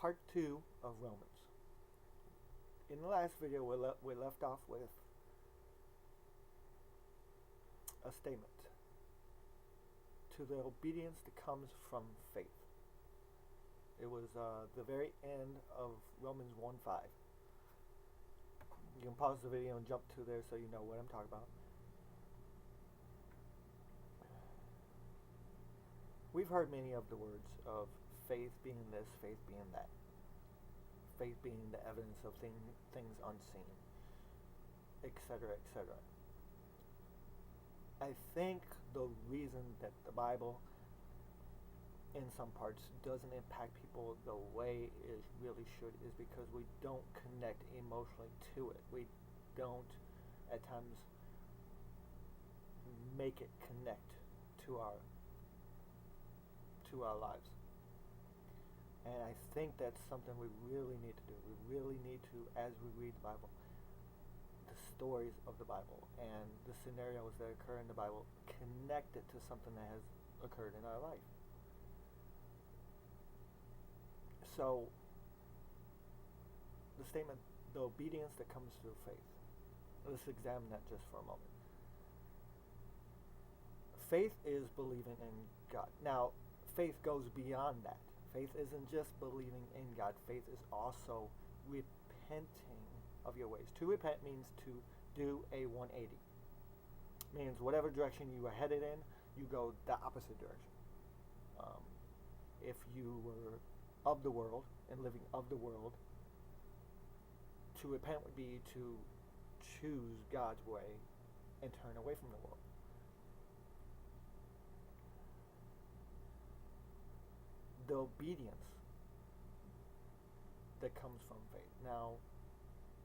part 2 of Romans. In the last video, we left off with a statement. To the obedience that comes from faith. It was the very end of Romans 1:5. You can pause the video and jump to there so you know what I'm talking about. We've heard many of the words of faith being this, faith being that. Faith being the evidence of things unseen, etc., etc. I think the reason that the Bible, in some parts, doesn't impact people the way it really should is because we don't connect emotionally to it. We don't, at times, make it connect to our lives. And I think that's something we really need to do. We really need to, as we read the Bible, the stories of the Bible and the scenarios that occur in the Bible, connect it to something that has occurred in our life. So, the statement, the obedience that comes through faith. Let's examine that just for a moment. Faith is believing in God. Now, faith goes beyond that. Faith isn't just believing in God. Faith is also repenting of your ways. To repent means to do a 180. Means whatever direction you were headed in, you go the opposite direction. If you were of the world and living of the world, to repent would be to choose God's way and turn away from the world. The obedience that comes from faith. Now,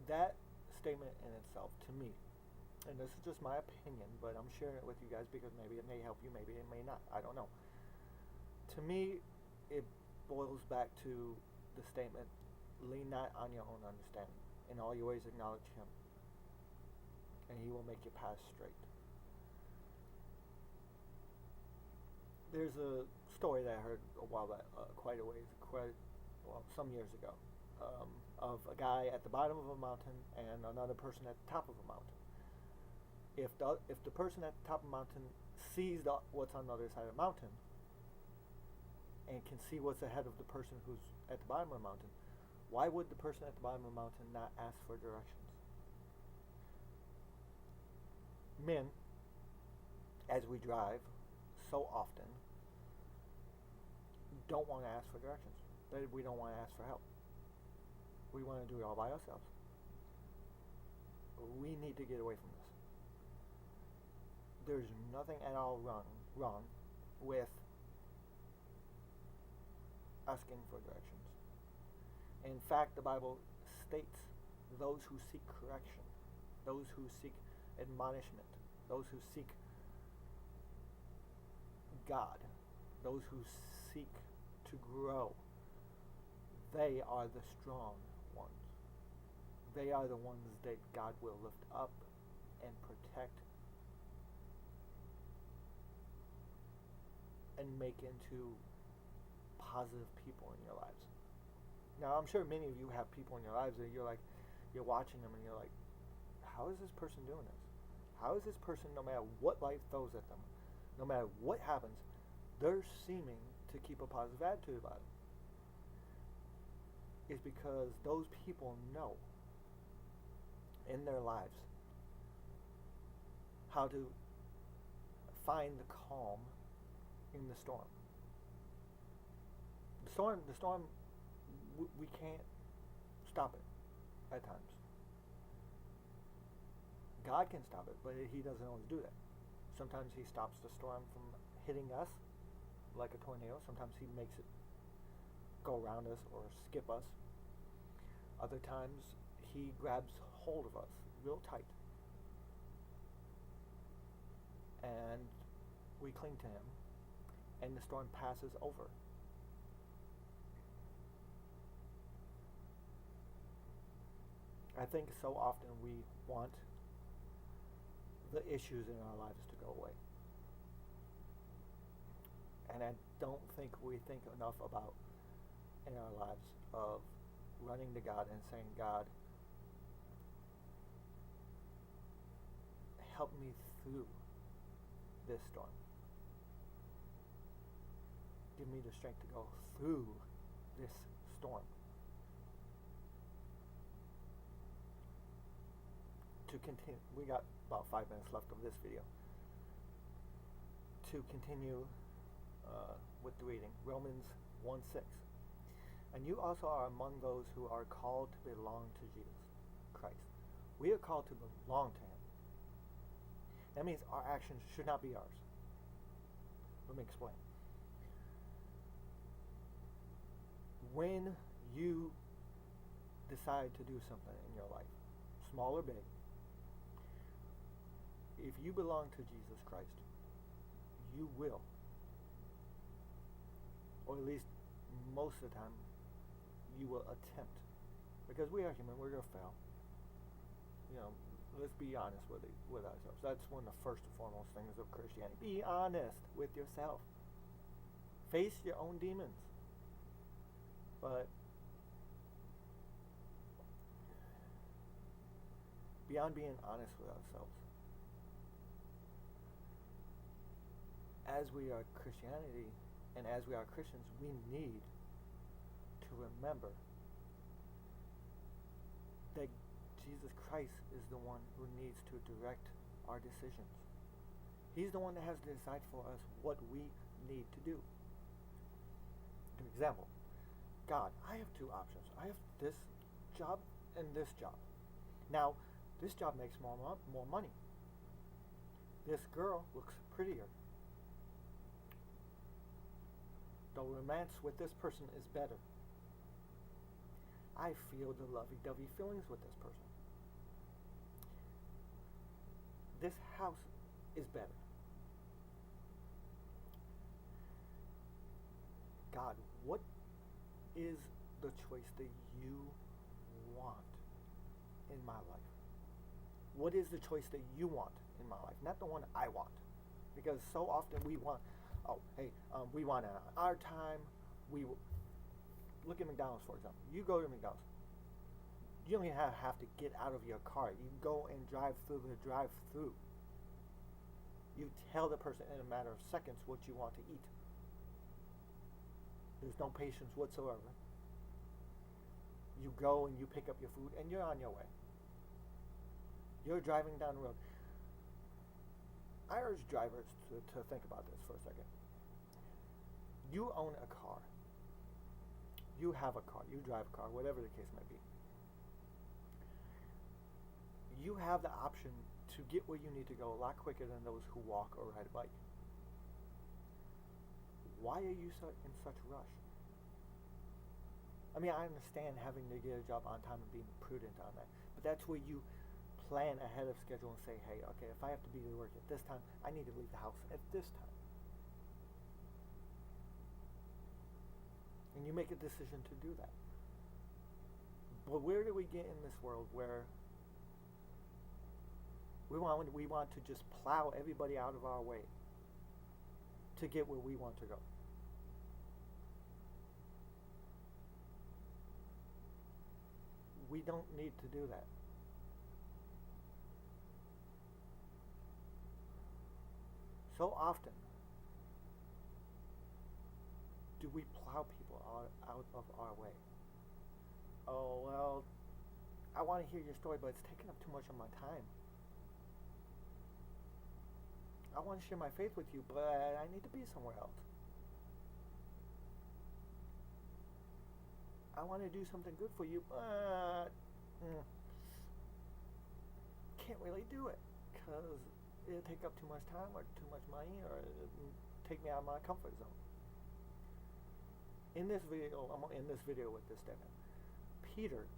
that statement in itself, to me, and this is just my opinion, but I'm sharing it with you guys because maybe it may help you, maybe it may not. I don't know. To me, it boils back to the statement, lean not on your own understanding. In all your ways acknowledge Him, and He will make your path straight. There's a story that I heard a while back, some years ago, of a guy at the bottom of a mountain and another person at the top of a mountain. If the person at the top of the mountain sees what's on the other side of the mountain and can see what's ahead of the person who's at the bottom of the mountain, why would the person at the bottom of the mountain not ask for directions? Men, as we drive, so often don't want to ask for directions. We don't want to ask for help. We want to do it all by ourselves. We need to get away from this. There's nothing at all wrong with asking for directions. In fact, the Bible states those who seek correction, those who seek admonishment, those who seek God, those who seek to grow, they are the strong ones. They are the ones that God will lift up and protect and make into positive people in your lives. Now, I'm sure many of you have people in your lives that you're watching them and you're like, how is this person doing this? How is this person, no matter what life throws at them, no matter what happens, they're seeming to keep a positive attitude about it? It's because those people know in their lives how to find the calm in the storm. The storm, we can't stop it at times. God can stop it, but He doesn't always do that. Sometimes He stops the storm from hitting us like a tornado. Sometimes He makes it go around us or skip us. Other times He grabs hold of us real tight and we cling to Him and the storm passes over. I think so often we want the issues in our lives to go away. And I don't think we think enough about in our lives of running to God and saying, God, help me through this storm. Give me the strength to go through this storm. To continue, we got about 5 minutes left of this video. To continue with the reading, Romans 1:6. And you also are among those who are called to belong to Jesus Christ. We are called to belong to Him. That means our actions should not be ours. Let me explain. When you decide to do something in your life, small or big, if you belong to Jesus Christ, you will, or at least most of the time, you will attempt, because we are human, we're going to fail. You know, let's be honest with ourselves. That's one of the first and foremost things of Christianity. Be honest with yourself. Face your own demons. But beyond being honest with ourselves, as we are Christianity and as we are Christians, we need to remember that Jesus Christ is the one who needs to direct our decisions. He's the one that has to decide for us what we need to do. For example, God, I have 2 options. I have this job and this job. Now, this job makes more money. This girl looks prettier. The romance with this person is better. I feel the lovey-dovey feelings with this person. This house is better. God, what is the choice that you want in my life? What is the choice that you want in my life? Not the one I want. Because so often we want, we want it on our time. Look at McDonald's, for example. You go to McDonald's. You don't even have to get out of your car. You go and drive through the drive-through. You tell the person in a matter of seconds what you want to eat. There's no patience whatsoever. You go and you pick up your food and you're on your way. You're driving down the road. I urge drivers to think about this for a second. You own a car. You have a car. You drive a car, whatever the case may be. You have the option to get where you need to go a lot quicker than those who walk or ride a bike. Why are you in such a rush? I mean, I understand having to get a job on time and being prudent on that, but that's where you plan ahead of schedule and say, hey, okay, if I have to be to work at this time, I need to leave the house at this time. And you make a decision to do that. But where do we get in this world where we want to just plow everybody out of our way to get where we want to go? We don't need to do that. So often do we plow people out of our way. Oh, well, I want to hear your story, but it's taking up too much of my time. I want to share my faith with you, but I need to be somewhere else. I want to do something good for you, but can't really do it because it'll take up too much time or too much money or it'll take me out of my comfort zone. In this video, I'm in this video with this statement. Peter,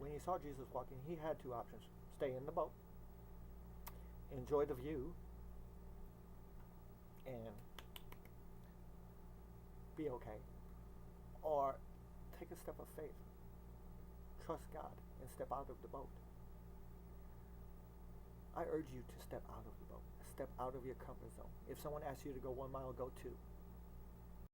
when he saw Jesus walking, he had 2 options. Stay in the boat, enjoy the view, and be okay. Or take a step of faith. Trust God and step out of the boat. I urge you to step out of the boat. Step out of your comfort zone. If someone asks you to go 1 mile, go 2.